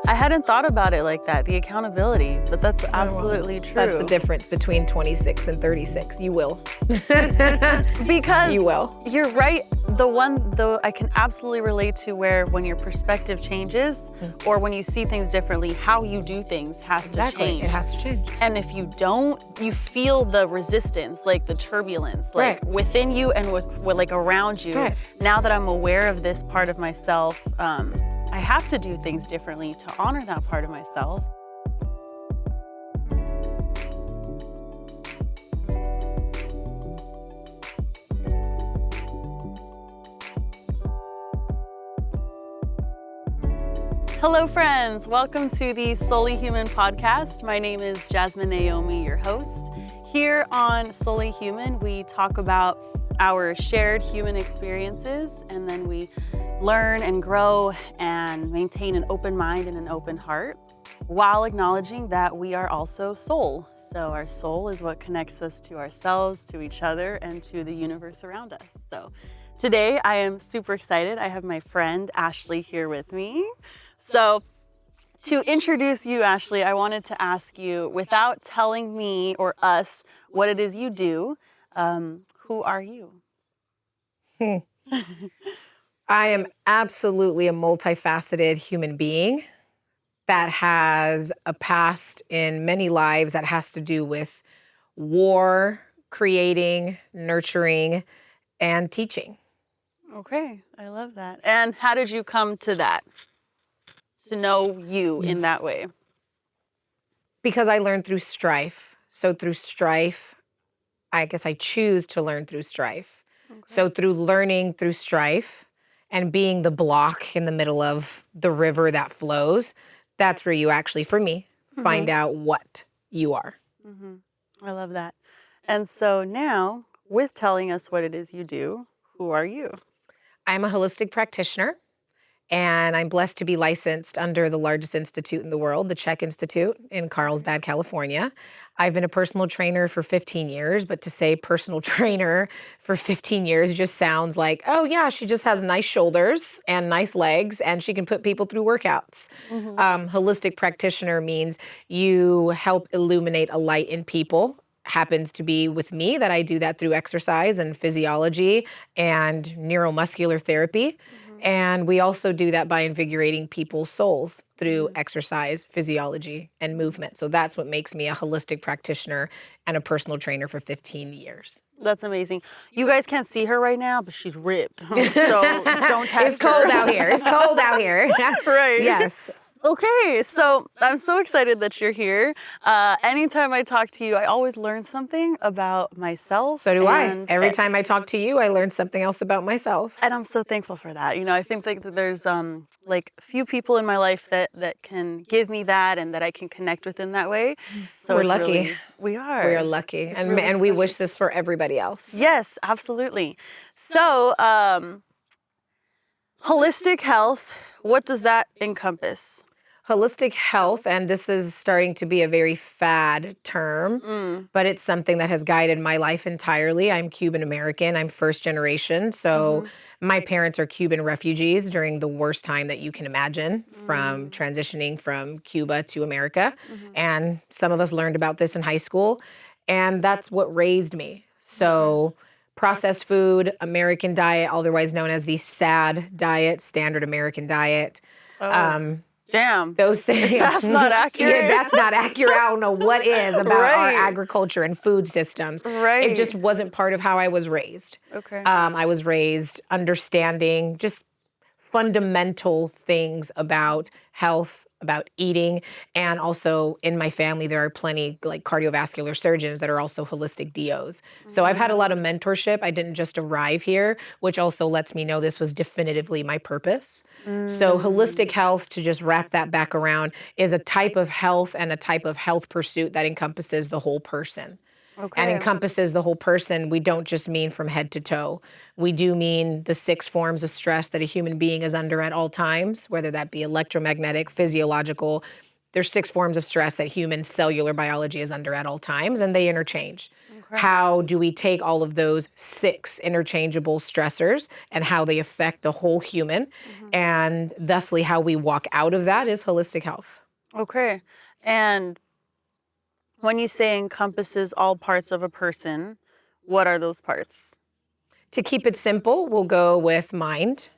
I hadn't thought about it like that, the accountability, but that's absolutely true. That's the difference between 26 and 36. You will. Because you will. You're right. The one, though, I can absolutely relate to where when your perspective changes or when you see things differently, how you do things has to change. It has to change. And if you don't, you feel the resistance, like the turbulence, like within you and with like around you. Right. Now that I'm aware of this part of myself, I have to do things differently to honor that part of myself. Hello friends, welcome to the Solely Human podcast. My name is Jasmine Naomi, your host. Here on Solely Human, we talk about our shared human experiences, and then we learn and grow and maintain an open mind and an open heart while acknowledging that we are also soul. So our soul is what connects us to ourselves, to each other, and to the universe around us. So today I am super excited. I have my friend Ashley here with me. So to introduce you, Ashley, I wanted to ask you, without telling me or us what it is you do, who are you? I am absolutely a multifaceted human being that has a past in many lives that has to do with war, creating, nurturing, and teaching. Okay, I love that. And how did you come to that? To know you in that way? Because I learned through strife. So through strife, I guess I choose to learn through strife. Okay. So through learning through strife and being the block in the middle of the river that flows, that's where you actually, for me, find out what you are. I love that. And so now, with telling us what it is you do, who are you? I'm a holistic practitioner. And I'm blessed to be licensed under the largest institute in the world, the Czech Institute in Carlsbad, California. I've been a personal trainer for 15 years, but to say personal trainer for 15 years just sounds like, oh yeah, she just has nice shoulders and nice legs and she can put people through workouts. Holistic practitioner means you help illuminate a light in people. Happens to be with me that I do that through exercise and physiology and neuromuscular therapy. And we also do that by invigorating people's souls through exercise, physiology, and movement. So that's what makes me a holistic practitioner and a personal trainer for 15 years. That's amazing. You guys can't see her right now, but she's ripped. So don't test her. It's cold out here. It's cold out here. Right. Yes. Okay, so I'm so excited that you're here. Anytime I talk to you, I always learn something about myself. So do I. Every time I talk to you, I learn something else about myself. And I'm so thankful for that. You know, I think that there's like few people in my life that can give me that and that I can connect with in that way. So we're lucky. Really, we are. We are lucky. And we wish this for everybody else. Yes, absolutely. So holistic health, what does that encompass? Holistic health, and this is starting to be a very fad term, but it's something that has guided my life entirely. I'm Cuban American. I'm first generation. So my parents are Cuban refugees during the worst time that you can imagine from transitioning from Cuba to America. And some of us learned about this in high school, and that's what raised me. So processed food, American diet, otherwise known as the SAD diet, standard American diet. Damn. Those things. That's not accurate. Yeah, that's not accurate. I don't know what is about our agriculture and food systems. Right. It just wasn't part of how I was raised. Okay. I was raised understanding just fundamental things about health, about eating, and also in my family there are plenty like cardiovascular surgeons that are also holistic DOs. So I've had a lot of mentorship. I didn't just arrive here, which also lets me know this was definitively my purpose. So holistic health, to just wrap that back around, is a type of health and a type of health pursuit that encompasses the whole person. And encompasses the whole person. We don't just mean from head to toe. We do mean the 6 forms of stress that a human being is under at all times, whether that be electromagnetic, physiological. There's 6 forms of stress that human cellular biology is under at all times, and they interchange. How do we take all of those 6 interchangeable stressors and how they affect the whole human, and thusly how we walk out of that is holistic health. Okay. And when you say encompasses all parts of a person, what are those parts? To keep it simple, we'll go with mind,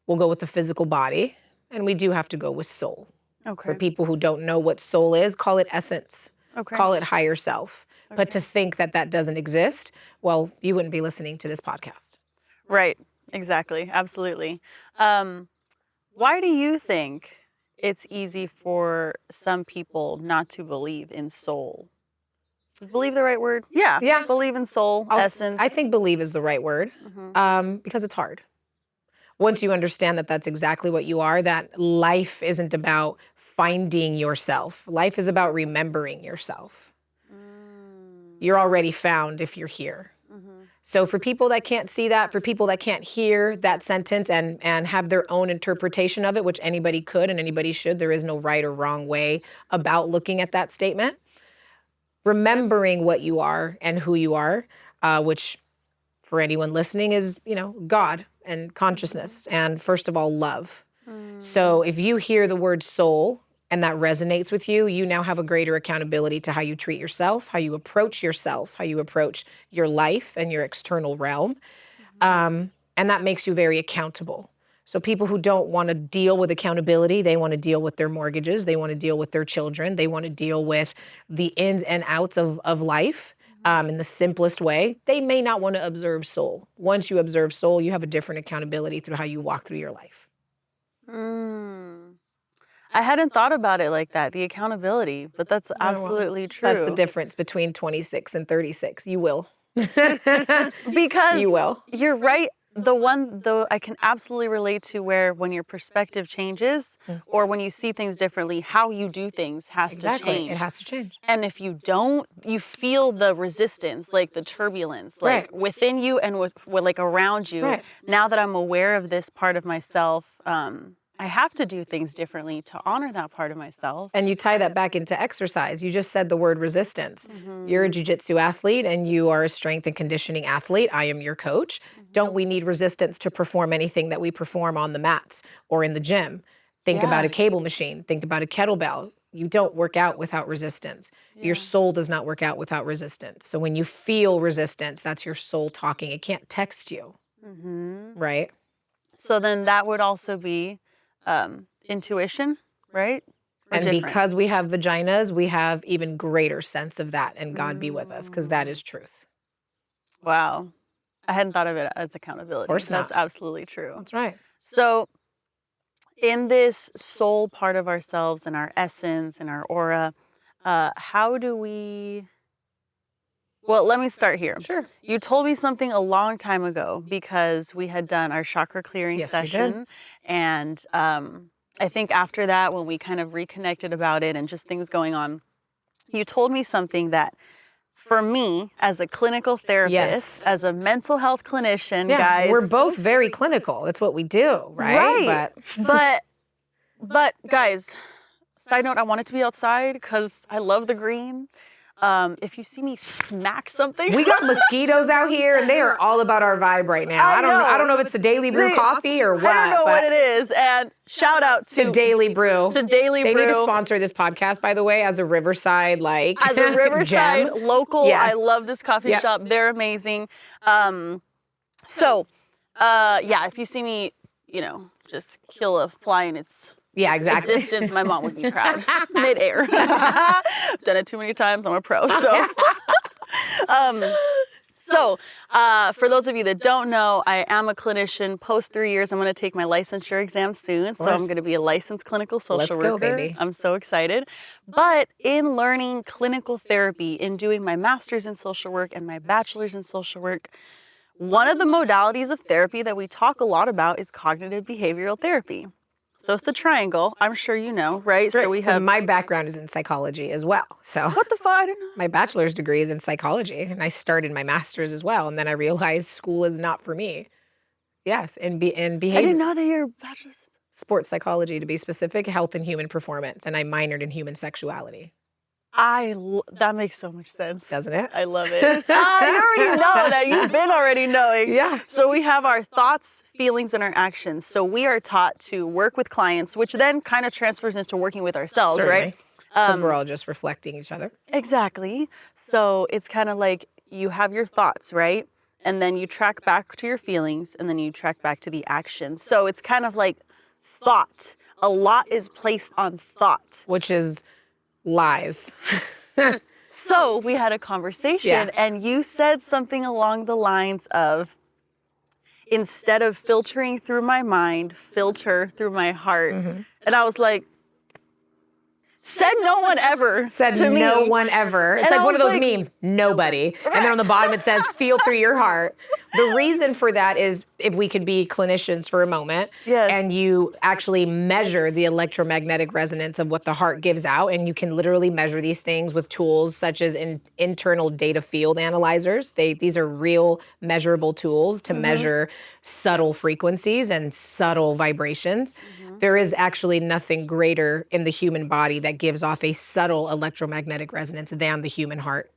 we'll go with the physical body, and we do have to go with soul. Okay. For people who don't know what soul is, call it essence, call it higher self. But to think that that doesn't exist, well, you wouldn't be listening to this podcast. Right. Exactly. Absolutely. Why do you think it's easy for some people not to believe in soul? Is believe the right word? Yeah. Yeah. Believe in soul, essence. I think believe is the right word, because it's hard. Once you understand that that's exactly what you are, that life isn't about finding yourself. Life is about remembering yourself. You're already found if you're here. So for people that can't see that, for people that can't hear that sentence and have their own interpretation of it, which anybody could and anybody should, there is no right or wrong way about looking at that statement. Remembering what you are and who you are, which for anyone listening is, God and consciousness and first of all, love. So if you hear the word soul and that resonates with you, you now have a greater accountability to how you treat yourself, how you approach yourself, how you approach your life and your external realm. And that makes you very accountable. So people who don't want to deal with accountability, they want to deal with their mortgages, they want to deal with their children, they want to deal with the ins and outs of life in the simplest way, they may not want to observe soul. Once you observe soul, you have a different accountability through how you walk through your life. I hadn't thought about it like that, the accountability, but that's absolutely true. That's the difference between 26 and 36. You will. Because you will. You're right. Though I can absolutely relate to where when your perspective changes or when you see things differently, how you do things has to change. It has to change. And if you don't, you feel the resistance, like the turbulence, like within you and with like around you. Right. Now that I'm aware of this part of myself, I have to do things differently to honor that part of myself. And you tie that back into exercise. You just said the word resistance. You're a jiu-jitsu athlete and you are a strength and conditioning athlete. I am your coach. Don't we need resistance to perform anything that we perform on the mats or in the gym? Think about a cable machine. Think about a kettlebell. You don't work out without resistance. Your soul does not work out without resistance. So when you feel resistance, that's your soul talking. It can't text you, right? So then that would also be intuition, right? Or and different? Because we have vaginas, we have even greater sense of that, and God be with us, because that is truth. Wow. I hadn't thought of it as accountability. Of course not. That's absolutely true. That's right. So in this soul part of ourselves and our essence and our aura, how do we... Well, let me start here. Sure. You told me something a long time ago because we had done our chakra clearing session. We did. And I think after that, when we kind of reconnected about it and just things going on, you told me something that for me, as a clinical therapist, as a mental health clinician, guys. We're both very clinical. That's what we do, right? But guys, side note, I want it to be outside because I love the green. If you see me smack something. We got mosquitoes out here and they are all about our vibe right now. I don't know if it's the Daily Brew coffee or what. I don't know what it is. And shout out to Daily Brew. To Daily Brew. They need to sponsor this podcast, by the way, as a Riverside as a Riverside gem. local. I love this coffee shop. They're amazing. If you see me, just kill a fly in its existence, my mom would be proud. Mid-air. Done it too many times. I'm a pro. So, for those of you that don't know, I am a clinician. Post 3 years, I'm going to take my licensure exam soon. So I'm going to be a licensed clinical social worker. Let's go, baby. I'm so excited. But in learning clinical therapy, in doing my master's in social work and my bachelor's in social work, one of the modalities of therapy that we talk a lot about is cognitive behavioral therapy. So it's the triangle. I'm sure you know, right? Right. So we have... My background is in psychology as well. So What the fuck? I don't know. My bachelor's degree is in psychology, and I started my master's as well. And then I realized school is not for me. Yes, in behavior. I didn't know that your bachelor's... Sports psychology, to be specific, health and human performance. And I minored in human sexuality. That makes so much sense. Doesn't it? I love it. You already know that. You've been already knowing. Yeah. So we have our thoughts, feelings, and our actions. So we are taught to work with clients, which then kind of transfers into working with ourselves, right? Because we're all just reflecting each other. Exactly. So it's kind of like you have your thoughts, right? And then you track back to your feelings, and then you track back to the actions. So it's kind of like thought. A lot is placed on thought. Which is lies. So we had a conversation, and you said something along the lines of, instead of filtering through my mind, filter through my heart. And I was like, said no one ever. Said to no me. one ever. It's And like I one of was those like, memes, nobody. And then on the bottom it says, feel through your heart. The reason for that is, if we could be clinicians for a moment, Yes. and you actually measure the electromagnetic resonance of what the heart gives out, and you can literally measure these things with tools such as internal data field analyzers. These are real measurable tools to measure subtle frequencies and subtle vibrations. There is actually nothing greater in the human body that gives off a subtle electromagnetic resonance than the human heart.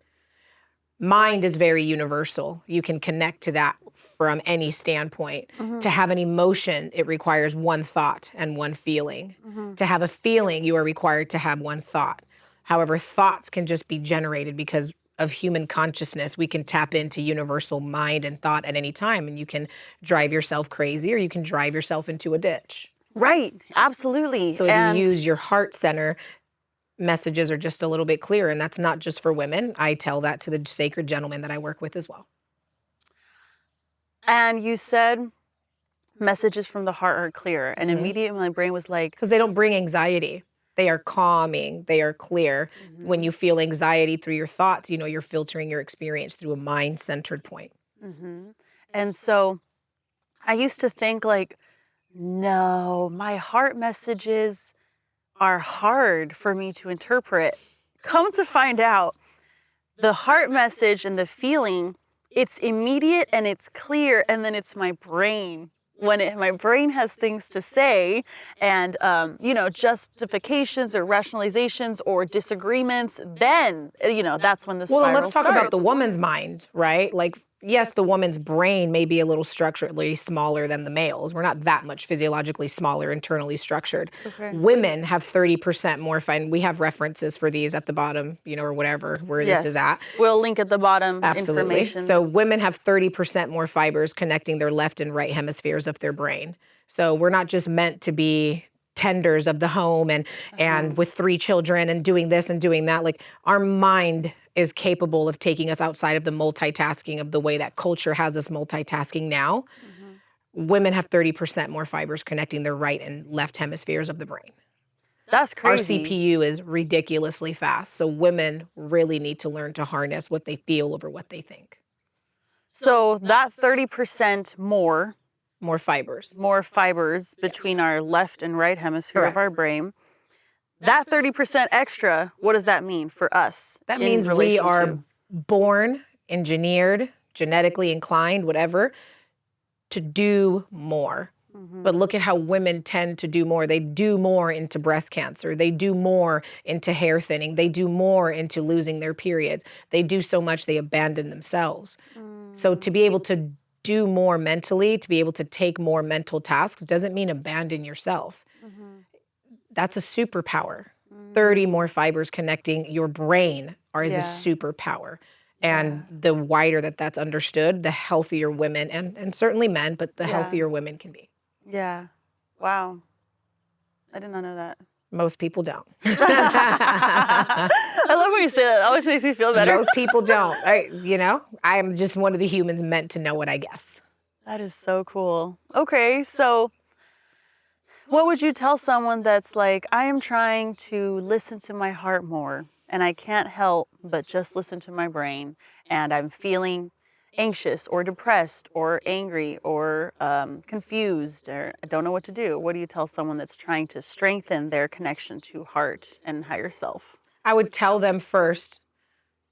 Mind is very universal. You can connect to that from any standpoint. To have an emotion, it requires one thought and one feeling. To have a feeling, you are required to have one thought. However, thoughts can just be generated because of human consciousness. We can tap into universal mind and thought at any time, and you can drive yourself crazy, or you can drive yourself into a ditch. Right, absolutely. So if you use your heart center, messages are just a little bit clearer, and that's not just for women. I tell that to the sacred gentlemen that I work with as well. And you said messages from the heart are clearer, and immediately my brain was like, Because they don't bring anxiety. They are calming, they are clear. When you feel anxiety through your thoughts, you're filtering your experience through a mind-centered point. and so I used to think like, no, my heart messages are hard for me to interpret. Come to find out, the heart message and the feeling, it's immediate and it's clear, and then it's my brain. When my brain has things to say, and justifications or rationalizations or disagreements, then that's when the spiral Well, and let's talk about starts. the woman's mind, right? Like, yes, the woman's brain may be a little structurally smaller than the male's. We're not that much physiologically smaller, internally structured. Okay. Women have 30% more fine. We have references for these at the bottom, or whatever, where Yes. this is at. We'll link at the bottom Absolutely. information. So women have 30% more fibers connecting their left and right hemispheres of their brain. So we're not just meant to be tenders of the home and with 3 children and doing this and doing that. Like, our mind is capable of taking us outside of the multitasking of the way that culture has us multitasking now. Women have 30% more fibers connecting their right and left hemispheres of the brain. That's Our crazy. CPU is ridiculously fast. So women really need to learn to harness what they feel over what they think. So that 30% more More fibers. between our left and right hemisphere of Correct. our brain. That 30% extra, what does that mean for us? That in means we relation are to- born, engineered, genetically inclined, whatever, to do more. But look at how women tend to do more. They do more into breast cancer. They do more into hair thinning. They do more into losing their periods. They do so much they abandon themselves. So to be able to do more mentally, to be able to take more mental tasks, doesn't mean abandon yourself. That's a superpower. 30 more fibers connecting your brain is a superpower. And the wider that's understood, the healthier women, and certainly men, but the healthier women can be. Yeah. Wow. I did not know that. Most people don't. I love when you say that. It always makes me feel better. Most people don't. I am just one of the humans meant to know it, I guess. That is so cool. Okay, so what would you tell someone that's like, I am trying to listen to my heart more, and I can't help but just listen to my brain, and I'm feeling anxious or depressed or angry or confused, or I don't know what to do? What do you tell someone that's trying to strengthen their connection to heart and higher self? I would tell them first,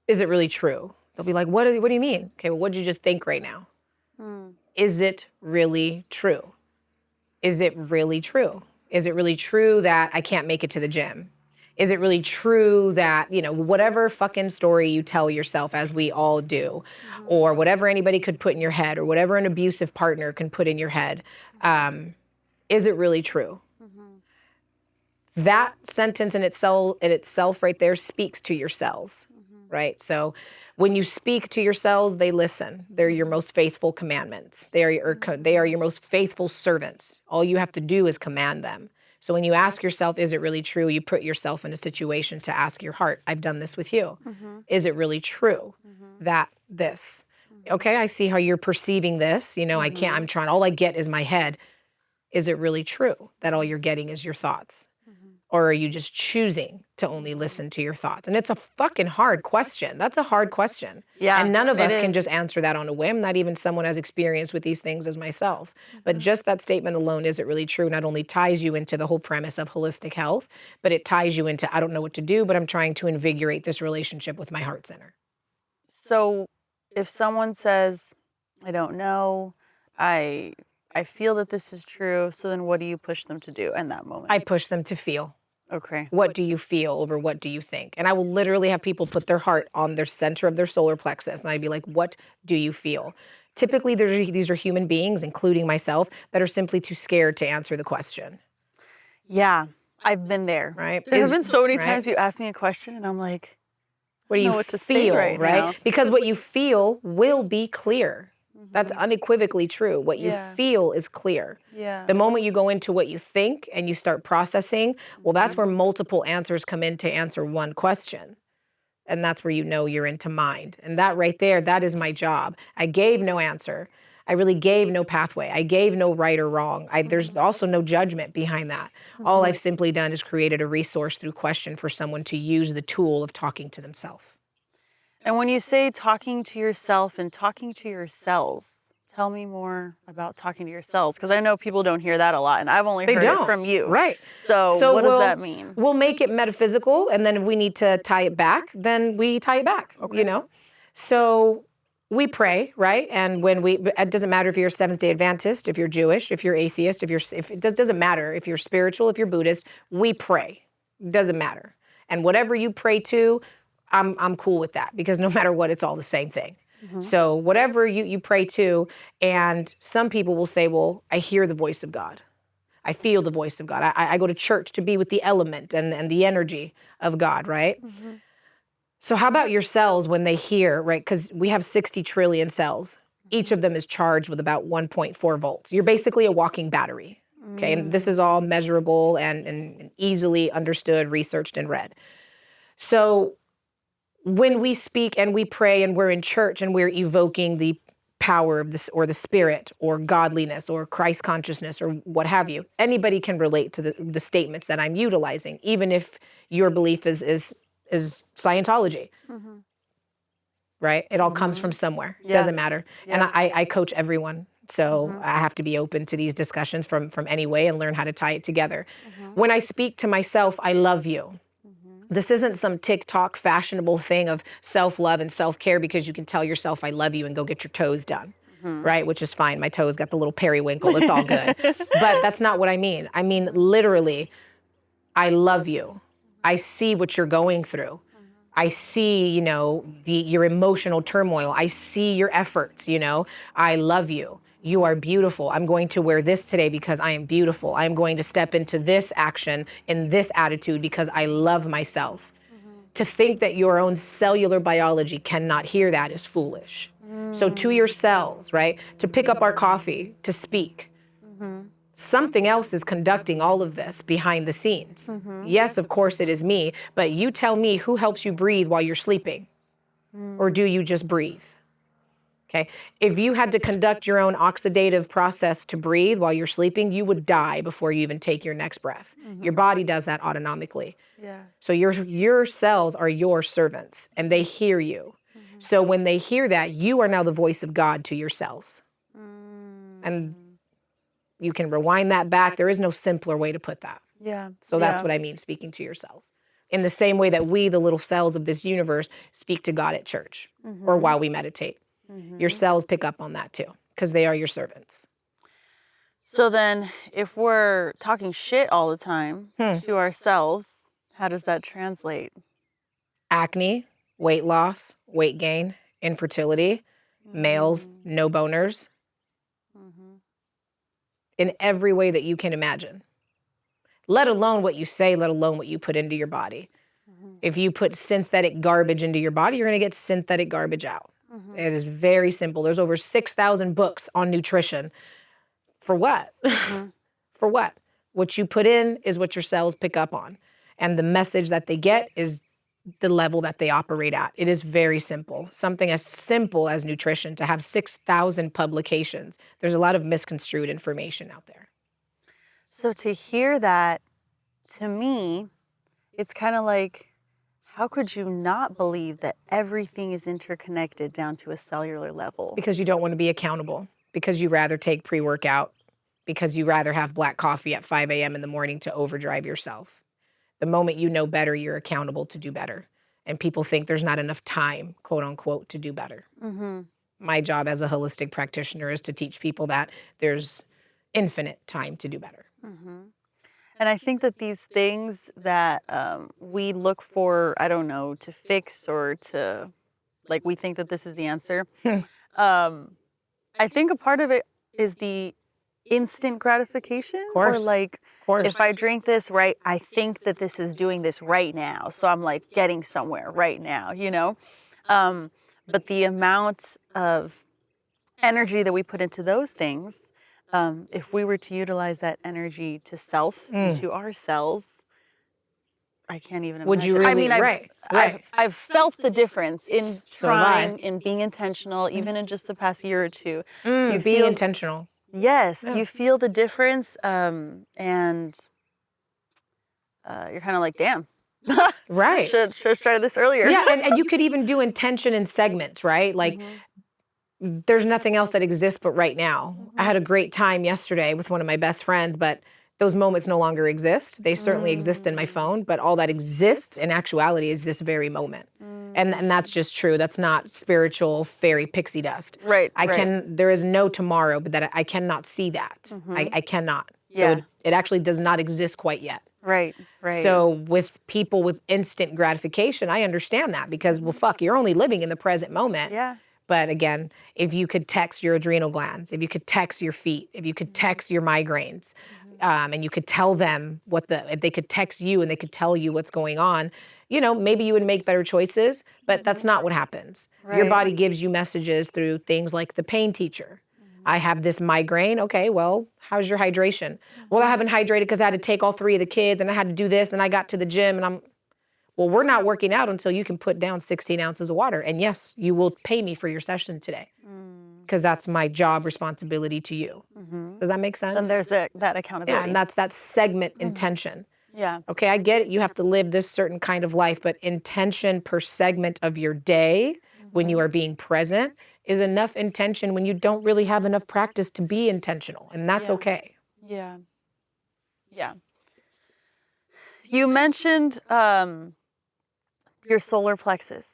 is it really true? They'll be like, what do you mean? Okay, well, what did you just think right now? Is it really true? Is it really true? Is it really true that I can't make it to the gym? Is it really true that, whatever fucking story you tell yourself, as we all do, or whatever anybody could put in your head, or whatever an abusive partner can put in your head, is it really true? That sentence in itself right there speaks to your cells, right? So when you speak to your cells, they listen. They're your most faithful commandments. They are your most faithful servants. All you have to do is command them. So when you ask yourself, is it really true? You put yourself in a situation to ask your heart, I've done this with you. Is it really true that this? Okay, I see how you're perceiving this. All I get is my head. Is it really true that all you're getting is your thoughts? Or are you just choosing to only listen to your thoughts? And it's a fucking hard question. That's a hard question. Yeah, and none of us it can is. just answer that on a whim, not even someone as experienced with these things as myself. But just that statement alone, is it really true, not only ties you into the whole premise of holistic health, but it ties you into, I don't know what to do, but I'm trying to invigorate this relationship with my heart center. So if someone says, I don't know, I feel that this is true, so then what do you push them to do in that moment? I push them to feel. Okay. What do you feel over what do you think? And I will literally have people put their heart on their center of their solar plexus. And I'd be like, what do you feel? Typically, these are human beings, including myself, that are simply too scared to answer the question. Yeah, I've been there. Right? There have been so many right? times you ask me a question and I'm like, What do you know what to say feel, right right? now. Because what you feel will be clear. That's unequivocally true. What you feel is clear. Yeah. The moment you go into what you think and you start processing, well, that's where multiple answers come in to answer one question. And that's where you know you're into mind. And that right there, that is my job. I gave no answer. I really gave no pathway. I gave no right or wrong. There's also no judgment behind that. All I've simply done is created a resource through question for someone to use the tool of talking to themselves. And when you say talking to yourself and talking to your cells, tell me more about talking to your cells, because I know people don't hear that a lot, and I've only heard it from you. Right. So what does that mean? We'll make it metaphysical, and then if we need to tie it back, then we tie it back, So we pray, right? And it doesn't matter if you're a Seventh-day Adventist, if you're Jewish, if you're atheist, if it doesn't matter. If you're spiritual, if you're Buddhist, we pray. It doesn't matter. And whatever you pray to, I'm cool with that, because no matter what, it's all the same thing. So whatever you pray to, and some people will say, well, I hear the voice of God. I feel the voice of God. I go to church to be with the element and the energy of God, right? So how about your cells when they hear, right? Because we have 60 trillion cells. Each of them is charged with about 1.4 volts. You're basically a walking battery, okay? And this is all measurable and easily understood, researched, and read. So when we speak and we pray and we're in church and we're evoking the power of this, or the spirit, or godliness, or Christ consciousness, or what have you, anybody can relate to the statements that I'm utilizing, even if your belief is Scientology. Right? It all comes from somewhere. Yeah. Doesn't matter. And I coach everyone. So I have to be open to these discussions from any way and learn how to tie it together. When I speak to myself, I love you. This isn't some TikTok fashionable thing of self-love and self-care because you can tell yourself I love you and go get your toes done, right? Which is fine. My toes got the little periwinkle. It's all good. But that's not what I mean. I mean, literally, I love you. I see what you're going through. I see, your emotional turmoil. I see your efforts, I love you. You are beautiful. I'm going to wear this today because I am beautiful. I'm going to step into this action in this attitude because I love myself. To think that your own cellular biology cannot hear that is foolish. So to your cells, right? To pick up our coffee, to speak. Something else is conducting all of this behind the scenes. Yes, of course it is me, but you tell me who helps you breathe while you're sleeping? Or do you just breathe? Okay, if you had to conduct your own oxidative process to breathe while you're sleeping, you would die before you even take your next breath. Your body does that autonomically. So your cells are your servants, and they hear you. So when they hear that, you are now the voice of God to your cells. And you can rewind that back. There is no simpler way to put that. So that's what I mean, speaking to your cells. In the same way that we, the little cells of this universe, speak to God at church or while we meditate. Your cells pick up on that too, because they are your servants. So then, if we're talking shit all the time to ourselves, How does that translate? Acne, weight loss, weight gain, infertility, males, no boners, in every way that you can imagine. Let alone what you say, let alone what you put into your body. If you put synthetic garbage into your body, you're gonna get synthetic garbage out. It is very simple. There's over 6,000 books on nutrition. For what? For what? What you put in is what your cells pick up on. And the message that they get is the level that they operate at. It is very simple. Something as simple as nutrition, to have 6,000 publications. There's a lot of misconstrued information out there. So to hear that, to me, it's kind of like, how could you not believe that everything is interconnected down to a cellular level? Because you don't want to be accountable. Because you rather take pre-workout. Because you rather have black coffee at 5 a.m. in the morning to overdrive yourself. The moment you know better, you're accountable to do better. And people think there's not enough time, quote unquote, to do better. My job as a holistic practitioner is to teach people that there's infinite time to do better. And I think that these things that we look for, I don't know, to fix or to, like, we think that this is the answer. I think a part of it is the instant gratification. Of course. Or like, if I drink this, right, I think that this is doing this right now. So I'm like getting somewhere right now, you know? But the amount of energy that we put into those things, if we were to utilize that energy to self, to ourselves, I can't even imagine. Would you really? I mean, right. I've felt the difference in So have I. trying, in being intentional, even in just the past year or two. Being intentional. Yes, Yeah. you feel the difference, and you're kind of like, damn. Right. Should have started this earlier. Yeah, and you could even do intention in segments, right? Like, there's nothing else that exists but right now. I had a great time yesterday with one of my best friends, but those moments no longer exist. They certainly exist in my phone, but all that exists in actuality is this very moment. And that's just true. That's not spiritual fairy pixie dust. Right. There is no tomorrow, but that I cannot see that. I cannot. So Yeah. it actually does not exist quite yet. Right. So with people with instant gratification, I understand that because, well, fuck, you're only living in the present moment. Yeah. But again, if you could text your adrenal glands, if you could text your feet, if you could text your migraines, and you could tell them if they could text you and they could tell you what's going on, you know, maybe you would make better choices, but that's not what happens. Your Right. body gives you messages through things like the pain teacher. I have this migraine. Okay, well, how's your hydration? Well, I haven't hydrated because I had to take all 3 of the kids and I had to do this and I got to the gym and well, we're not working out until you can put down 16 ounces of water. And yes, you will pay me for your session today because that's my job responsibility to you. Does that make sense? And there's that accountability. Yeah, and that's that segment intention. Yeah. Okay, I get it. You have to live this certain kind of life, but intention per segment of your day when you are being present is enough intention when you don't really have enough practice to be intentional, and that's okay. Yeah. You mentioned your solar plexus.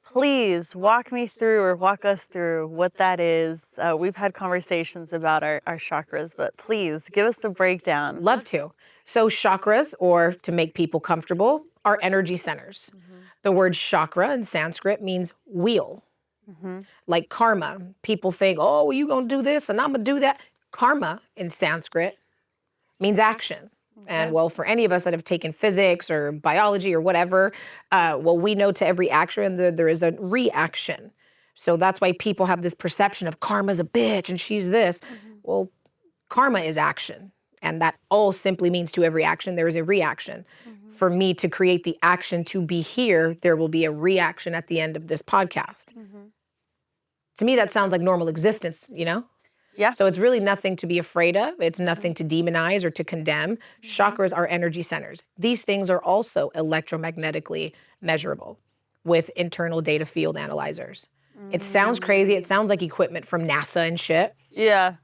Please walk us through what that is. We've had conversations about our chakras, but please give us the breakdown. Love to. So chakras, or to make people comfortable, are energy centers. The word chakra in Sanskrit means wheel. Like karma. People think, oh, well, you gonna do this and I'm gonna do that. Karma in Sanskrit means action. And well, for any of us that have taken physics or biology or whatever, well, we know to every action there is a reaction. So that's why people have this perception of karma's a bitch and she's this. Well, karma is action. And that all simply means to every action, there is a reaction. For me to create the action to be here, there will be a reaction at the end of this podcast. To me, that sounds like normal existence, you know? Yeah. So it's really nothing to be afraid of. It's nothing to demonize or to condemn. Chakras are energy centers. These things are also electromagnetically measurable with internal data field analyzers. It sounds crazy. It sounds like equipment from NASA and shit. Yeah.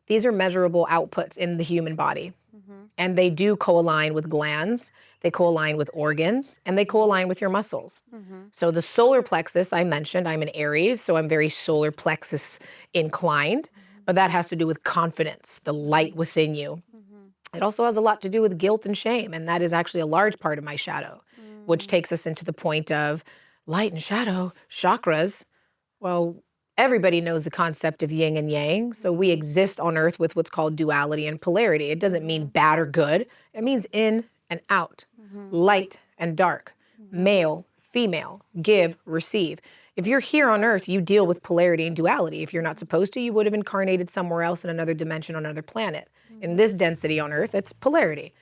These are measurable outputs in the human body. And they do co-align with glands, they co-align with organs, and they co-align with your muscles. So the solar plexus, I mentioned, I'm an Aries, so I'm very solar plexus inclined, but that has to do with confidence, the light within you. It also has a lot to do with guilt and shame, and that is actually a large part of my shadow, which takes us into the point of light and shadow, chakras. Well, everybody knows the concept of yin and yang, so we exist on earth with what's called duality and polarity. It doesn't mean bad or good. It means in and out, light and dark, male, female, give, receive. If you're here on earth, you deal with polarity and duality. If you're not supposed to, you would have incarnated somewhere else in another dimension on another planet. In this density on earth, it's polarity.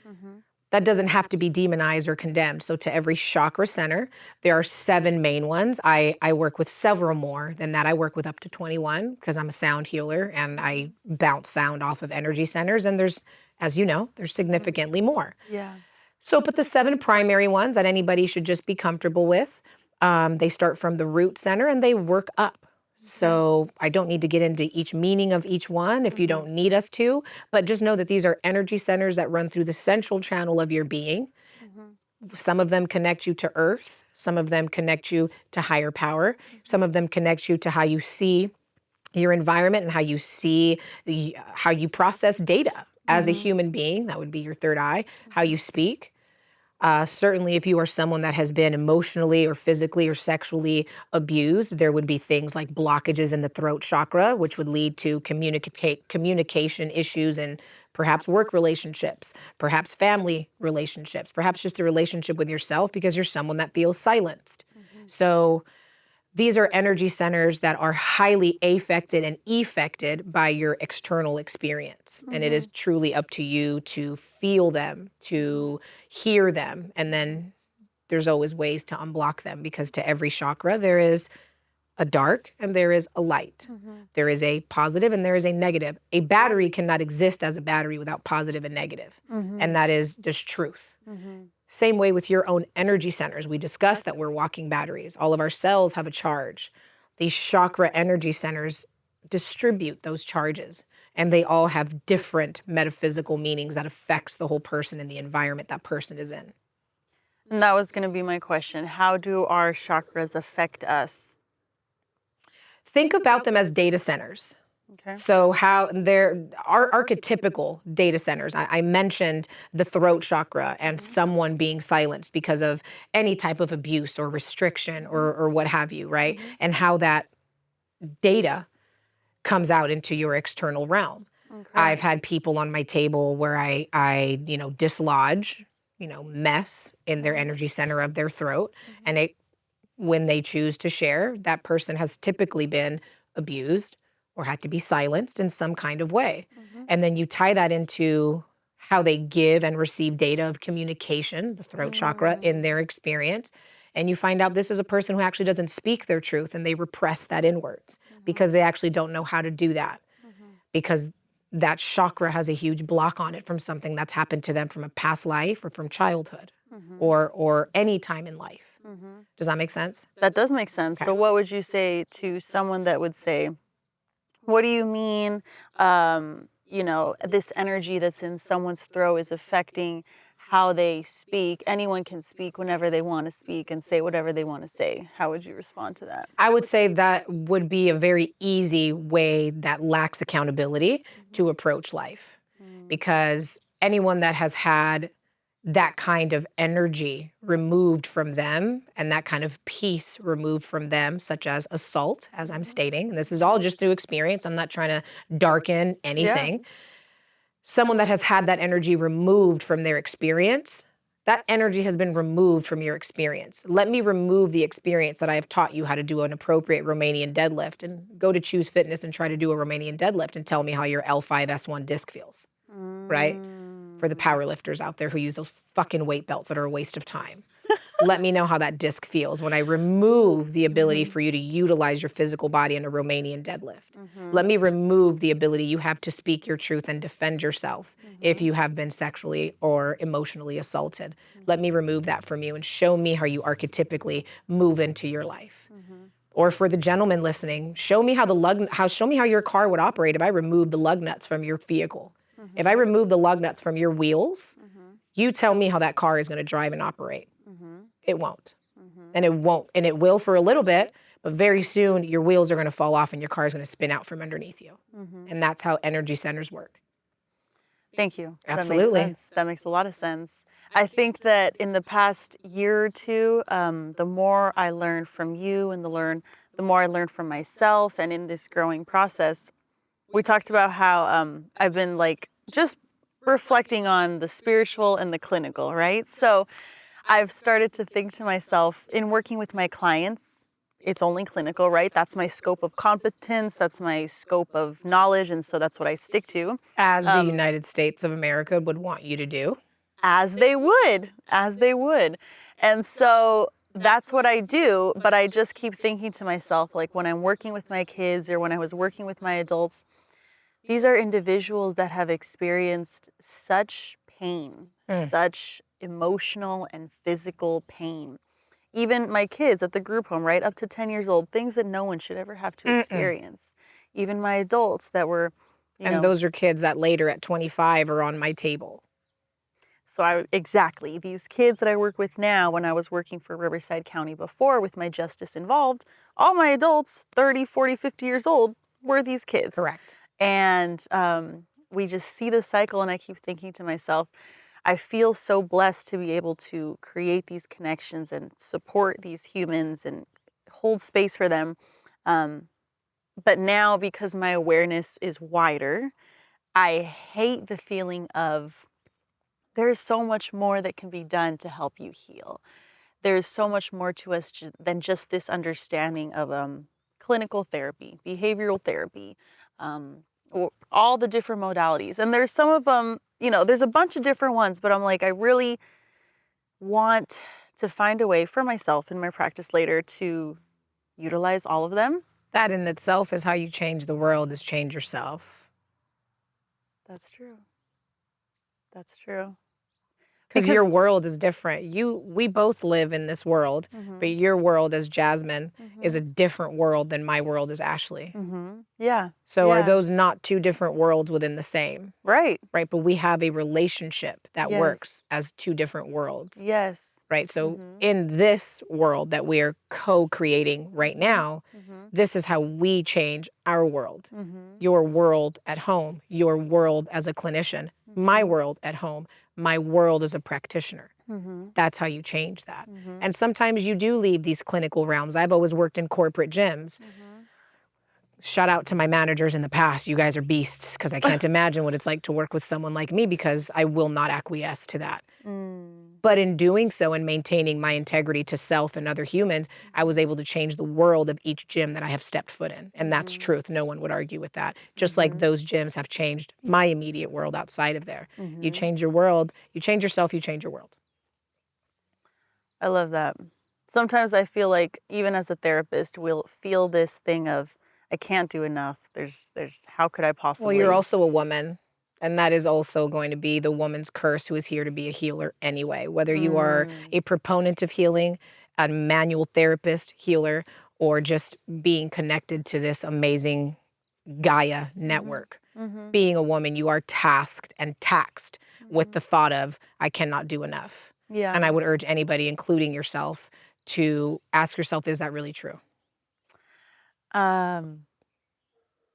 That doesn't have to be demonized or condemned. So to every chakra center, there are 7 main ones. I work with several more than that. I work with up to 21 because I'm a sound healer and I bounce sound off of energy centers. And there's, as you know, there's significantly more. Yeah. So but the 7 primary ones that anybody should just be comfortable with, they start from the root center and they work up. So I don't need to get into each meaning of each one if you don't need us to, but just know that these are energy centers that run through the central channel of your being. Some of them connect you to earth. Some of them connect you to higher power. Some of them connect you to how you see your environment and how you see, how you process data as a human being. That would be your third eye, how you speak. Certainly, if you are someone that has been emotionally or physically or sexually abused, there would be things like blockages in the throat chakra, which would lead to communication issues and perhaps work relationships, perhaps family relationships, perhaps just a relationship with yourself because you're someone that feels silenced. So these are energy centers that are highly affected and effected by your external experience. And it is truly up to you to feel them, to hear them. And then there's always ways to unblock them because to every chakra, there is a dark and there is a light. There is a positive and there is a negative. A battery cannot exist as a battery without positive and negative. And that is just truth. Same way with your own energy centers. We discussed that we're walking batteries. All of our cells have a charge. These chakra energy centers distribute those charges, and they all have different metaphysical meanings that affects the whole person and the environment that person is in. And that was going to be my question. How do our chakras affect us? Think about them as data centers. Okay. So how they're archetypical data centers. I mentioned the throat chakra and someone being silenced because of any type of abuse or restriction or what have you, right? And how that data comes out into your external realm. I've had people on my table where I dislodge, mess in their energy center of their throat. And when they choose to share, that person has typically been abused or had to be silenced in some kind of way. And then you tie that into how they give and receive data of communication, the throat chakra, in their experience. And you find out this is a person who actually doesn't speak their truth and they repress that inwards because they actually don't know how to do that. Because that chakra has a huge block on it from something that's happened to them from a past life or from childhood or any time in life. Does that make sense? That does make sense. Okay. So what would you say to someone that would say, what do you mean, this energy that's in someone's throat is affecting how they speak? Anyone can speak whenever they want to speak and say whatever they want to say. How would you respond to that? I would say that would be a very easy way that lacks accountability to approach life. Because anyone that has had that kind of energy removed from them and that kind of peace removed from them, such as assault, as I'm stating, and this is all just through experience, I'm not trying to darken anything. Someone that has had that energy removed from their experience, that energy has been removed from your experience. Let me remove the experience that I have taught you how to do an appropriate Romanian deadlift, and go to Choose Fitness and try to do a Romanian deadlift and tell me how your L5-S1 disc feels, right? For the power lifters out there who use those fucking weight belts that are a waste of time. Let me know how that disc feels when I remove the ability for you to utilize your physical body in a Romanian deadlift. Let me remove the ability you have to speak your truth and defend yourself if you have been sexually or emotionally assaulted. Let me remove that from you and show me how you archetypically move into your life. Or for the gentleman listening, show me how your car would operate if I removed the lug nuts from your vehicle. If I remove the lug nuts from your wheels, you tell me how that car is going to drive and operate. It won't. And it won't. And it will for a little bit, but very soon your wheels are going to fall off and your car is going to spin out from underneath you. And that's how energy centers work. Thank you. Absolutely. That makes a lot of sense. I think that in the past year or two, the more I learned from you and the more I learned from myself, and in this growing process, we talked about how I've been like just reflecting on the spiritual and the clinical, right? So I've started to think to myself in working with my clients, it's only clinical, right? That's my scope of competence, that's my scope of knowledge, and so that's what I stick to. As the Um, United States of America would want you to do. as they would. And so that's what I do, but I just keep thinking to myself, like when I'm working with my kids or when I was working with my adults, these are individuals that have experienced such pain, Mm. such emotional and physical pain. Even my kids at the group home, right, up to 10 years old, things that no one should ever have to Mm-mm. experience. Even my adults that were, you And know, those are kids that later at 25 are on my table. so exactly, these kids that I work with now, when I was working for Riverside County before with my justice involved, all my adults, 30, 40, 50 years old, were these kids. Correct. And we just see the cycle, and I keep thinking to myself, I feel so blessed to be able to create these connections and support these humans and hold space for them. Um, but now, because my awareness is wider, I hate the feeling of there's so much more that can be done to help you heal. There's so much more to us than just this understanding of clinical therapy, behavioral therapy, or all the different modalities. And there's some of them, there's a bunch of different ones, but I'm like, I really want to find a way for myself in my practice later to utilize all of them. That in itself is how you change the world, is change yourself. That's true. That's true. Because your world is different. We both live in this world, but your world as Jasmine is a different world than my world as Ashley. Yeah. So are Yeah. those not two different worlds within the same? Right. Right, but we have a relationship that Yes. works as two different worlds. Yes. Right, so in this world that we're co-creating right now, this is how we change our world. Your world at home, your world as a clinician, my world at home, my world as a practitioner. That's how you change that. And sometimes you do leave these clinical realms. I've always worked in corporate gyms. Shout out to my managers in the past. You guys are beasts, because I can't imagine what it's like to work with someone like me, because I will not acquiesce to that. But in doing so and maintaining my integrity to self and other humans, I was able to change the world of each gym that I have stepped foot in. And that's truth. No one would argue with that. Just like those gyms have changed my immediate world outside of there. You change your world, you change yourself, you change your world. I love that. Sometimes I feel like even as a therapist, we'll feel this thing of, I can't do enough. There's how could I possibly? Well, you're also a woman. And that is also going to be the woman's curse, who is here to be a healer anyway. Whether you are a proponent of healing, a manual therapist, healer, or just being connected to this amazing Gaia network. Being a woman, you are tasked and taxed with the thought of, I cannot do enough. Yeah. And I would urge anybody, including yourself, to ask yourself, is that really true?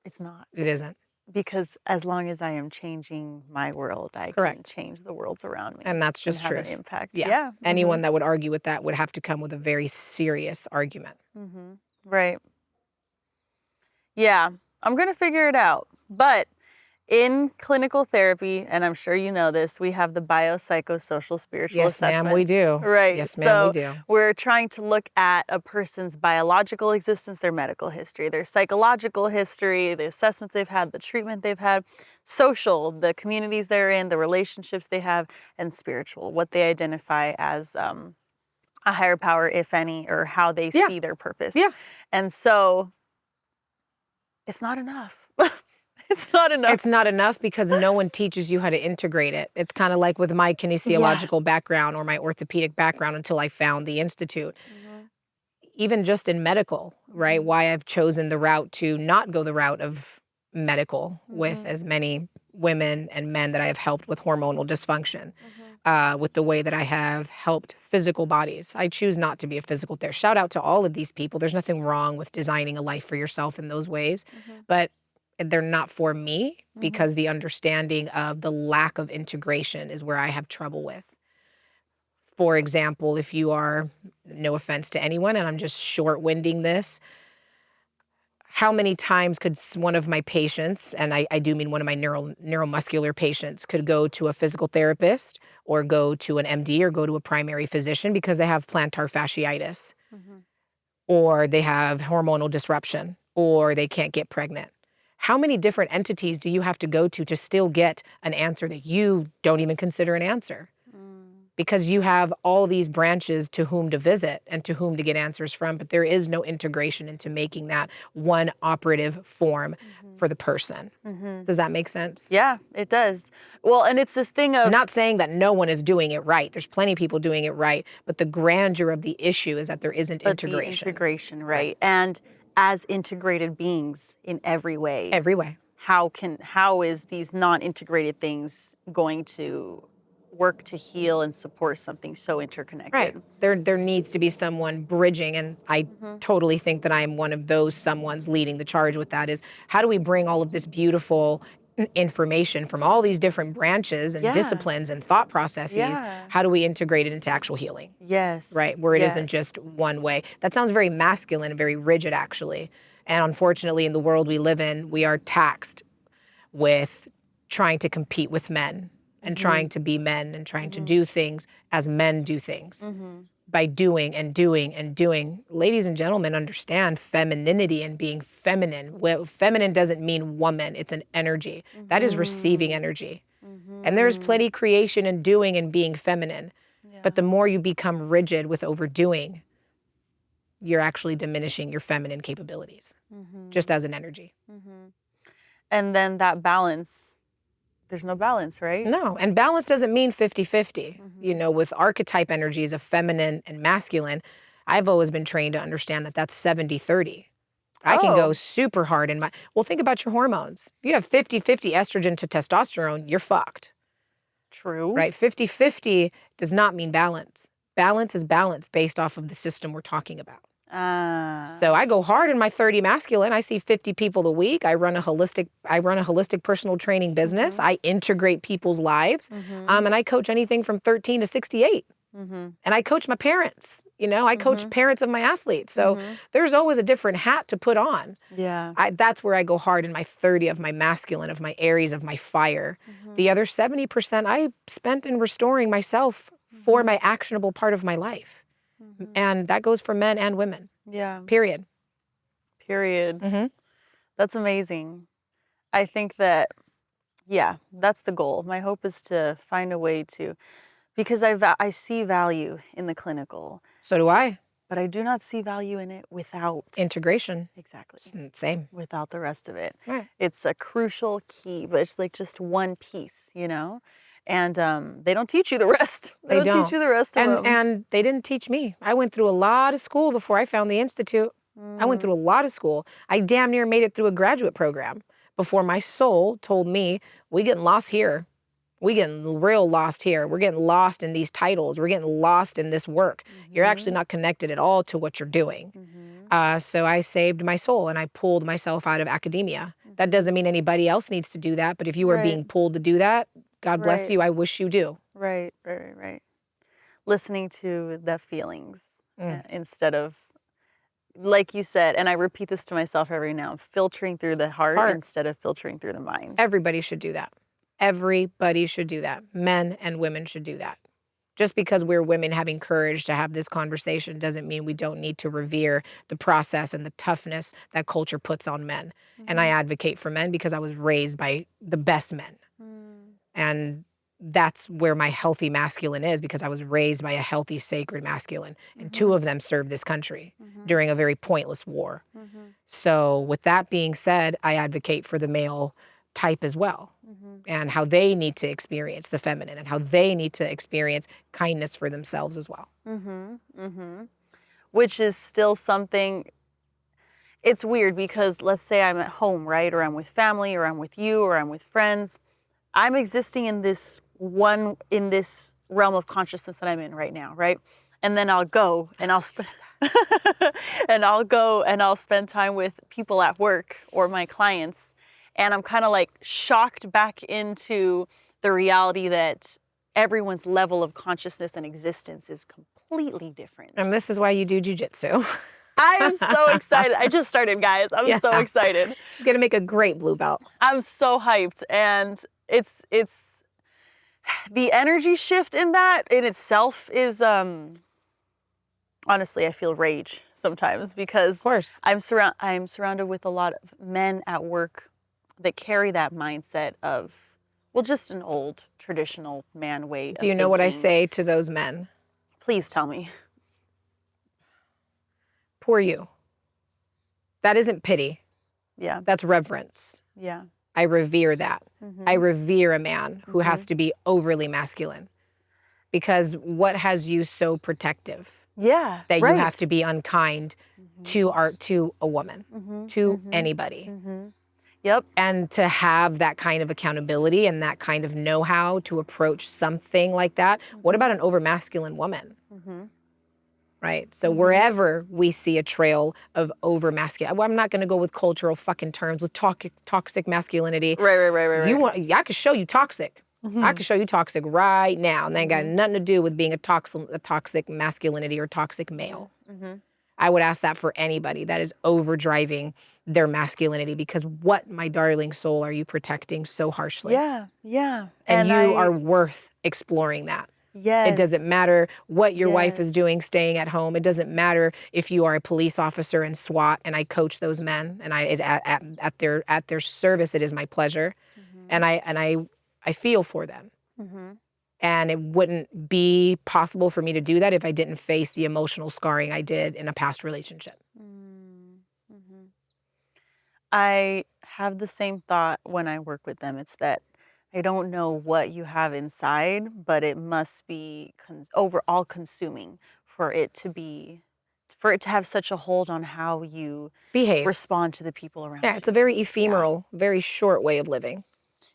It's not. It isn't. Because as long as I am changing my world, I can change the worlds around me. And that's just have truth. an impact. Yeah. Anyone that would argue with that would have to come with a very serious argument. Right. Yeah. I'm going to figure it out. But in clinical therapy, and I'm sure you know this, we have the biopsychosocial spiritual Yes, assessment. ma'am, we do. Right. Yes, ma'am, we do. We're trying to look at a person's biological existence, their medical history, their psychological history, the assessments they've had, the treatment they've had, social, the communities they're in, the relationships they have, and spiritual, what they identify as a higher power, if any, or how they see their purpose. Yeah. And so it's not enough. It's not enough. It's not enough because no one teaches you how to integrate it. It's kind of like with my kinesiological background or my orthopedic background until I found the Institute. Even just in medical, right? Why I've chosen the route to not go the route of medical with as many women and men that I have helped with hormonal dysfunction, with the way that I have helped physical bodies. I choose not to be a physical therapist. Shout out to all of these people. There's nothing wrong with designing a life for yourself in those ways. But they're not for me because the understanding of the lack of integration is where I have trouble with. For example, if you are, no offense to anyone, and I'm just short-winding this, how many times could one of my patients, and I do mean one of my neuromuscular patients, could go to a physical therapist or go to an MD or go to a primary physician because they have plantar fasciitis or they have hormonal disruption or they can't get pregnant? How many different entities do you have to go to still get an answer that you don't even consider an answer? Because you have all these branches to whom to visit and to whom to get answers from, but there is no integration into making that one operative form for the person. Does that make sense? Yeah, it does. Well, and it's this thing of... I'm not saying that no one is doing it right. There's plenty of people doing it right, but the grandeur of the issue is that there isn't integration. The integration, right. And as integrated beings in every way. Every way. How is these non-integrated things going to work to heal and support something so interconnected? Right. There needs to be someone bridging, and I totally think that I am one of those someone's leading the charge with that, is how do we bring all of this beautiful information from all these different branches and disciplines and thought processes, how do we integrate it into actual healing? Yes. Right, where it isn't just one way. That sounds very masculine and very rigid, actually. And unfortunately, in the world we live in, we are taxed with trying to compete with men and trying to be men and trying to do things as men do things by doing and doing and doing. Ladies and gentlemen, understand femininity and being feminine. Well, feminine doesn't mean woman. It's an energy. That is receiving energy. And there's plenty creation in doing and being feminine. But the more you become rigid with overdoing, you're actually diminishing your feminine capabilities, just as an energy. And then that balance, there's no balance, right? No, and balance doesn't mean 50-50. You know, with archetype energies of feminine and masculine, I've always been trained to understand that that's 70-30. I can go super hard in well, think about your hormones. If you have 50-50 estrogen to testosterone, you're fucked. True. Right? 50-50 does not mean balance. Balance is balance based off of the system we're talking about. So I go hard in my 30 masculine. I see 50 people a week. I run a holistic personal training business. I integrate people's lives. And I coach anything from 13 to 68. And I coach my parents. You know, I coach parents of my athletes. So there's always a different hat to put on. Yeah. That's where I go hard in my 30 of my masculine, of my Aries, of my fire. The other 70% I spent in restoring myself for my actionable part of my life. And that goes for men and women. Yeah. Period. That's amazing. I think that, that's the goal. My hope is to find a way to, because I see value in the clinical. So do I. But I do not see value in it without integration. Exactly. Same. Without the rest of it. Right. It's a crucial key, but it's like just one piece, you know? And they don't teach you the rest. They don't teach you the rest of them. And they didn't teach me. I went through a lot of school before I found the Institute. I went through a lot of school. I damn near made it through a graduate program before my soul told me, we getting lost here. We getting real lost here. We're getting lost in these titles. We're getting lost in this work. You're actually not connected at all to what you're doing. So I saved my soul and I pulled myself out of academia. That doesn't mean anybody else needs to do that. But if you are being pulled to do that, God bless you. I wish you do. Right. Listening to the feelings instead of, like you said, and I repeat this to myself every now, filtering through the heart instead of filtering through the mind. Everybody should do that. Everybody should do that. Men and women should do that. Just because we're women having courage to have this conversation doesn't mean we don't need to revere the process and the toughness that culture puts on men. And I advocate for men because I was raised by the best men. And that's where my healthy masculine is, because I was raised by a healthy, sacred masculine. And two of them served this country during a very pointless war. So with that being said, I advocate for the male type as well. And how they need to experience the feminine and how they need to experience kindness for themselves as well. Which is still something, it's weird because let's say I'm at home, right? Or I'm with family, or I'm with you, or I'm with friends. I'm existing in this realm of consciousness that I'm in right now, right? And then I'll go and I'll spend time with people at work or my clients, And I'm kind of like shocked back into the reality that everyone's level of consciousness and existence is completely different. And this is why you do jujitsu. I am so excited. I just started, guys. I'm so excited. She's going to make a great blue belt. I'm so hyped. And it's the energy shift in that in itself is, honestly, I feel rage sometimes because Of course. I'm surrounded with a lot of men at work that carry that mindset of, well, just an old traditional man way. Do you know what I say to those men? Please tell me. Poor you. That isn't pity. Yeah. That's reverence. Yeah. I revere that. Mm-hmm. I revere a man who has to be overly masculine. Because what has you so protective? Yeah. That right. you have to be unkind to a woman, to anybody. Yep. And to have that kind of accountability and that kind of know-how to approach something like that. What about an over-masculine woman? Right? So wherever we see a trail of over-masculine, well, I'm not going to go with cultural fucking terms, with toxic masculinity. Right. I could show you toxic. I could show you toxic right now. And that ain't got nothing to do with being a toxic masculinity or toxic male. I would ask that for anybody that is overdriving their masculinity, because what, my darling soul, are you protecting so harshly? Yeah. And you are worth exploring that. Yes. It doesn't matter what your wife is doing staying at home. It doesn't matter if you are a police officer in SWAT, and I coach those men, and at their service, it is my pleasure. And I feel for them. And it wouldn't be possible for me to do that if I didn't face the emotional scarring I did in a past relationship. I have the same thought when I work with them. It's that I don't know what you have inside, but it must be overall consuming for it to have such a hold on how you Behave. respond to the people around you. Yeah, it's a very ephemeral, very short way of living.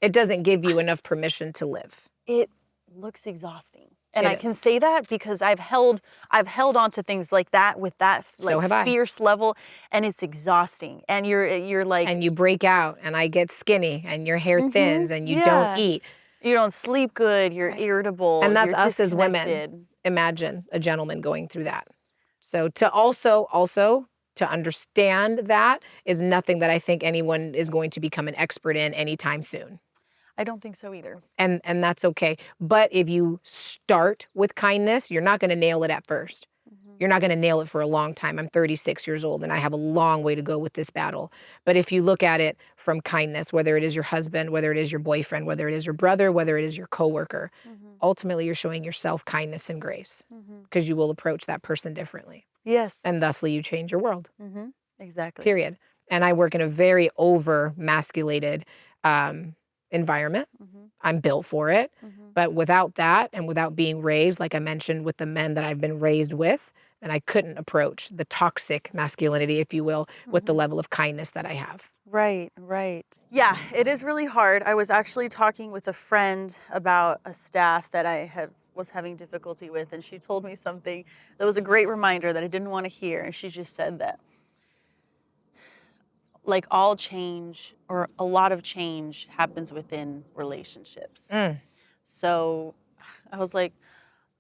It doesn't give you enough permission to live. It looks exhausting. And I can say that because I've held on to things like that with that fierce level, and it's exhausting. And you're like, and you break out, and I get skinny, and your hair thins, and you don't eat. You don't sleep good. You're irritable. And that's you're us as women. Imagine a gentleman going through that. So to also to understand that is nothing that I think anyone is going to become an expert in anytime soon. I don't think so either. And that's okay. But if you start with kindness, you're not going to nail it at first. You're not going to nail it for a long time. I'm 36 years old, and I have a long way to go with this battle. But if you look at it from kindness, whether it is your husband, whether it is your boyfriend, whether it is your brother, whether it is your coworker, ultimately you're showing yourself kindness and grace, because you will approach that person differently. Yes. And thusly you change your world. Exactly. Period. And I work in a very over-masculated environment. I'm built for it. But without that, and without being raised, like I mentioned, with the men that I've been raised with, then I couldn't approach the toxic masculinity, if you will, with the level of kindness that I have. Right. Yeah, it is really hard. I was actually talking with a friend about a staff that I was having difficulty with, and she told me something that was a great reminder that I didn't want to hear. And she just said that, like, all change, or a lot of change, happens within relationships. So I was like,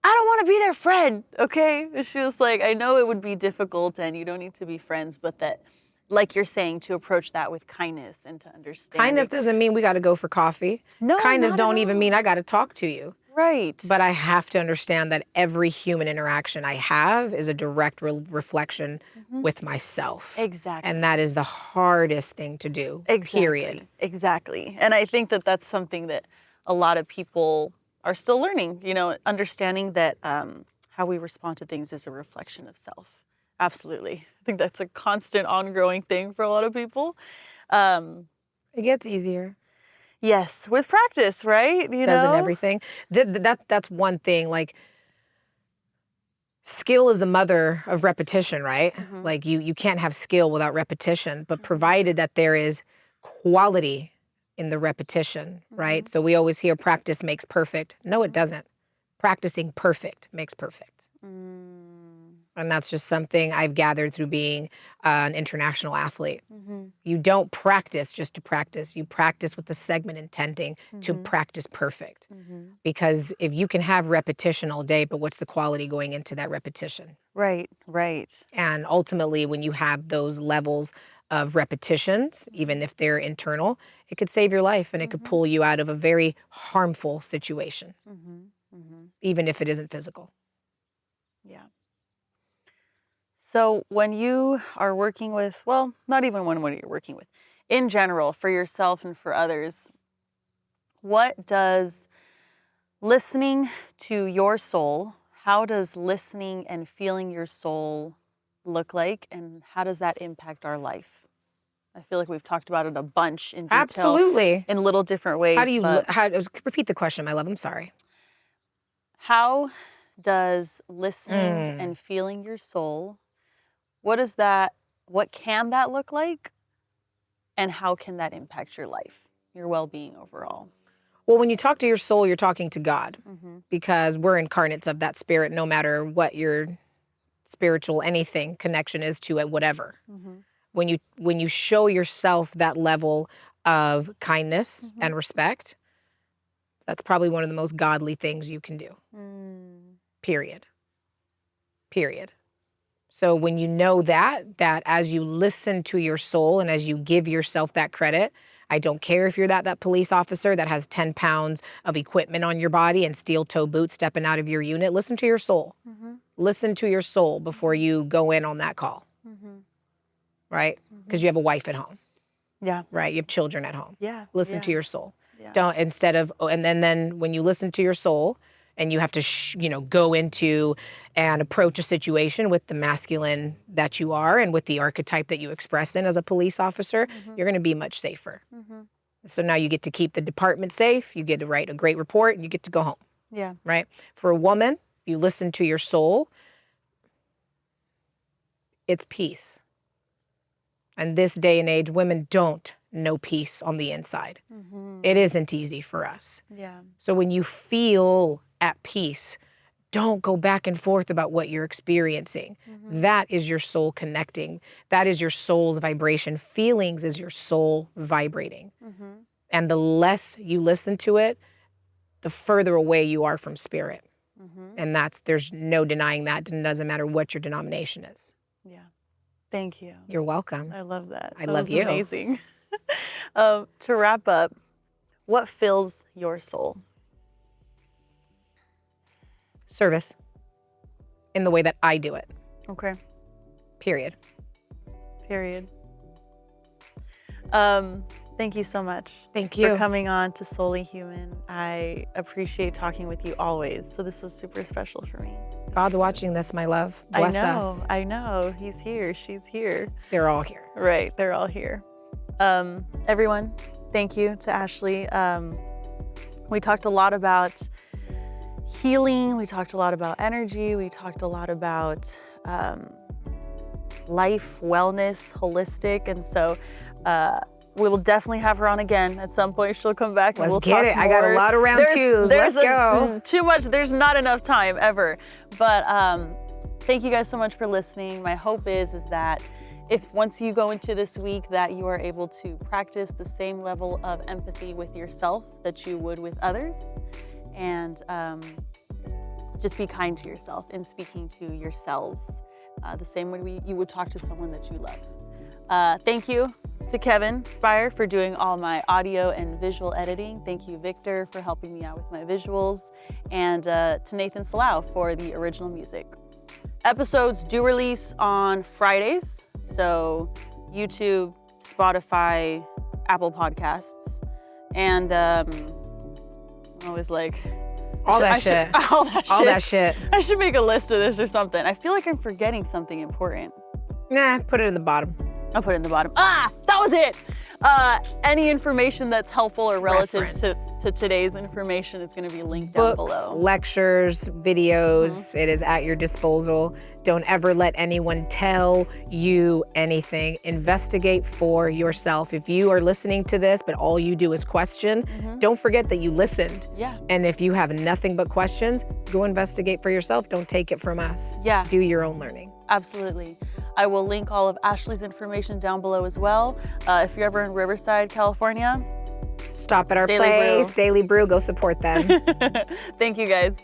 I don't want to be their friend, okay? And she was like, I know it would be difficult and you don't need to be friends, but that, like you're saying, to approach that with kindness and to understand. Kindness doesn't mean we got to go for coffee. No, kindness not don't at even all. mean I got to talk to you. Right. But I have to understand that every human interaction I have is a direct reflection with myself. Exactly. And that is the hardest thing to do, period. Exactly. And I think that that's something that a lot of people are still learning, understanding that how we respond to things is a reflection of self. Absolutely. I think that's a constant ongoing thing for a lot of people. It gets easier. Yes, with practice, right? Doesn't everything. That's one thing. Like, skill is a mother of repetition, right? Like, you can't have skill without repetition, but provided that there is quality in the repetition, right? So we always hear practice makes perfect. No, it doesn't. Practicing perfect makes perfect. And that's just something I've gathered through being an international athlete. Mm-hmm. You don't practice just to practice. You practice with the segment intending to practice perfect. Mm-hmm. Because if you can have repetition all day, but what's the quality going into that repetition? Right, right. And ultimately, when you have those levels of repetitions, even if they're internal, it could save your life and it could pull you out of a very harmful situation, even if it isn't physical. Yeah. So when you are working with, well, not even when you're working with, in general, for yourself and for others, what does listening to your soul, how does listening and feeling your soul look like, and how does that impact our life? I feel like we've talked about it a bunch in detail. Absolutely. In little different ways. Repeat the question, my love, I'm sorry. How does listening and feeling your soul, what can that look like? And how can that impact your life, your well-being overall? Well, when you talk to your soul, you're talking to God, because we're incarnates of that spirit, no matter what your spiritual anything connection is to it, whatever. When you show yourself that level of kindness and respect, that's probably one of the most godly things you can do. Period. So when you know that as you listen to your soul and as you give yourself that credit, I don't care if you're that police officer that has 10 pounds of equipment on your body and steel toe boots stepping out of your unit, listen to your soul. Listen to your soul before you go in on that call. Right? Because you have a wife at home. Yeah. Right? You have children at home. Yeah. Listen to your soul. Yeah. Don't, instead of, and then when you listen to your soul and you have to, go into and approach a situation with the masculine that you are and with the archetype that you express in as a police officer, you're going to be much safer. So now you get to keep the department safe, you get to write a great report, and you get to go home. Yeah. Right? For a woman, you listen to your soul, it's peace. And this day and age, women don't know peace on the inside. It isn't easy for us. Yeah. So when you feel at peace, don't go back and forth about what you're experiencing. That is your soul connecting. That is your soul's vibration. Feelings is your soul vibrating. And the less you listen to it, the further away you are from spirit. And there's no denying that. It doesn't matter what your denomination is. Yeah. Thank you. You're welcome. I love that. I love you. Amazing. To wrap up, what fills your soul? Service. In the way that I do it. Okay. Period. Thank you so much. Thank you for coming on to Solely Human. I appreciate talking with you always. So this was super special for me. God's watching this, my love. Bless us. I know. He's here. She's here. They're all here. Right. They're all here. Everyone, thank you to Ashley. We talked a lot about healing. We talked a lot about energy. We talked a lot about life, wellness, holistic. And so we will definitely have her on again at some point. She'll come back and Let's we'll get talk it. more. I got a lot of round twos. Let's go. Too much. There's not enough time ever. But thank you guys so much for listening. My hope is that if once you go into this week that you are able to practice the same level of empathy with yourself that you would with others, and just be kind to yourself in speaking to yourselves the same way you would talk to someone that you love. Thank you to Kevin Spire for doing all my audio and visual editing. Thank you, Victor, for helping me out with my visuals, and to Nathan Salau for the original music. Episodes do release on Fridays, so YouTube, Spotify, Apple Podcasts, and always like all that shit. All that shit. I should make a list of this or something. I feel like I'm forgetting something important. Nah, put it in the bottom. I'll put it in the bottom. That was it. Any information that's helpful or relative Reference. to today's information is going to be linked down Books, below. lectures, videos, it is at your disposal. Don't ever let anyone tell you anything. Investigate for yourself. If you are listening to this, but all you do is question, don't forget that you listened. Yeah. And if you have nothing but questions, go investigate for yourself. Don't take it from us. Yeah. Do your own learning. Absolutely. I will link all of Ashley's information down below as well. If you're ever in Riverside, California, Stop at our Daily place, Brew. Daily Brew, go support them. Thank you guys.